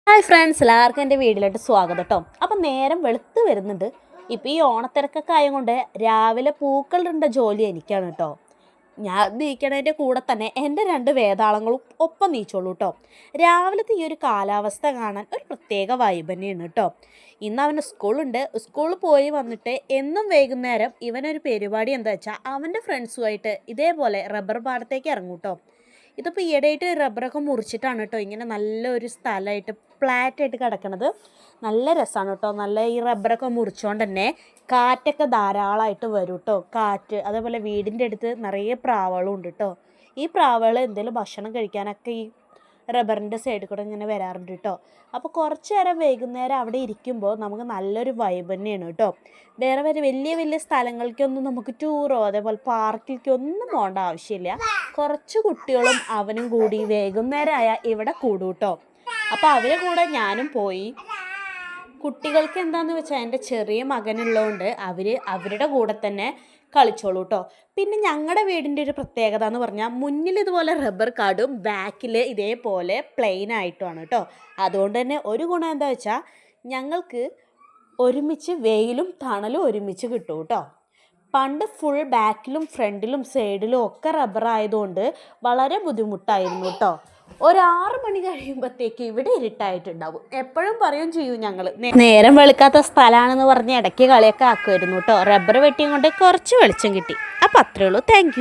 Hi friends, എല്ലാവർക്കും എൻ്റെ വീട്ടിലോട്ട് സ്വാഗതം കേട്ടോ. അപ്പം നേരം വെളുത്ത് വരുന്നുണ്ട്. ഇപ്പം ഈ ഓണത്തിരക്കൊക്കെ ആയതുകൊണ്ട് രാവിലെ പൂക്കളുടെ ജോലി എനിക്കാണ് കേട്ടോ. ഞാൻ നീക്കണതിൻ്റെ കൂടെ തന്നെ എൻ്റെ രണ്ട് വേതാളങ്ങളും ഒപ്പം നീച്ചോളൂ കേട്ടോ. രാവിലത്തെ ഈ ഒരു കാലാവസ്ഥ കാണാൻ ഒരു പ്രത്യേക വൈബ് തന്നെയാണ് കേട്ടോ. ഇന്ന് അവന് സ്കൂളുണ്ട്. സ്കൂളിൽ പോയി വന്നിട്ട് എന്നും വൈകുന്നേരം ഇവനൊരു പരിപാടി എന്താ വെച്ചാൽ അവൻ്റെ ഫ്രണ്ട്സുമായിട്ട് ഇതേപോലെ റബ്ബർ പാടത്തേക്ക് ഇറങ്ങും കേട്ടോ. ഇതിപ്പോൾ ഈയിടെയായിട്ട് റബ്ബറൊക്കെ മുറിച്ചിട്ടാണ് കേട്ടോ ഇങ്ങനെ നല്ലൊരു സ്ഥലമായിട്ട് ഫ്ലാറ്റായിട്ട് കിടക്കണത്. നല്ല രസമാണ് കേട്ടോ. നല്ല ഈ റബ്ബറൊക്കെ മുറിച്ചുകൊണ്ട് തന്നെ കാറ്റൊക്കെ ധാരാളമായിട്ട് വരും കേട്ടോ. കാറ്റ് അതേപോലെ വീടിൻ്റെ അടുത്ത് നിറയെ പ്രാവുകളും ഉണ്ട് കേട്ടോ. ഈ പ്രാവുകൾ എന്തെങ്കിലും ഭക്ഷണം കഴിക്കാനൊക്കെ ഈ റബ്ബറിൻ്റെ സൈഡിൽ കൂടെ ഇങ്ങനെ വരാറുണ്ട് കേട്ടോ. അപ്പോൾ കുറച്ച് നേരം വൈകുന്നേരം അവിടെ ഇരിക്കുമ്പോൾ നമുക്ക് നല്ലൊരു വൈബ് തന്നെയാണ് കേട്ടോ. വേറെ വലിയ വലിയ സ്ഥലങ്ങളിലേക്കൊന്നും നമുക്ക് ടൂറോ അതേപോലെ പാർക്കിലേക്കോ ഒന്നും പോകേണ്ട ആവശ്യമില്ല. കുറച്ച് കുട്ടികളും അവനും കൂടി വൈകുന്നേരമായ ഇവിടെ കൂടും കേട്ടോ. അപ്പോൾ അവരെ കൂടെ ഞാനും പോയി. കുട്ടികൾക്ക് എന്താണെന്ന് വെച്ചാൽ എൻ്റെ ചെറിയ മകനുള്ളതുകൊണ്ട് അവരുടെ കൂടെ തന്നെ കളിച്ചോളൂ കേട്ടോ. പിന്നെ ഞങ്ങളുടെ വീടിൻ്റെ ഒരു പ്രത്യേകത എന്ന് പറഞ്ഞാൽ മുന്നിൽ ഇതുപോലെ റബ്ബർ കാടും ബാക്കിൽ ഇതേപോലെ പ്ലെയിൻ ആയിട്ടുമാണ് കേട്ടോ. അതുകൊണ്ട് തന്നെ ഒരു ഗുണം എന്താ വെച്ചാൽ ഞങ്ങൾക്ക് ഒരുമിച്ച് വെയിലും തണലും ഒരുമിച്ച് കിട്ടും കേട്ടോ. പണ്ട് ഫുൾ ബാക്കിലും ഫ്രണ്ടിലും സൈഡിലും ഒക്കെ റബ്ബർ ആയതുകൊണ്ട് വളരെ ബുദ്ധിമുട്ടായിരുന്നു കേട്ടോ. ഒരു 6 മണി കഴിയുമ്പോഴത്തേക്ക് ഇവിടെ ഇരുട്ടായിട്ടുണ്ടാവും. എപ്പോഴും പറയും ചെയ്യും ഞങ്ങൾ നേരം വെളുക്കാത്ത സ്ഥലമാണെന്ന് പറഞ്ഞ് ഇടയ്ക്ക് കളിയൊക്കെ ആക്കുമായിരുന്നു കേട്ടോ. റബ്ബർ വെട്ടിയും കൊണ്ട് കുറച്ച് വെളിച്ചം കിട്ടി. അപ്പം അത്രേ ഉള്ളൂ. Thank you.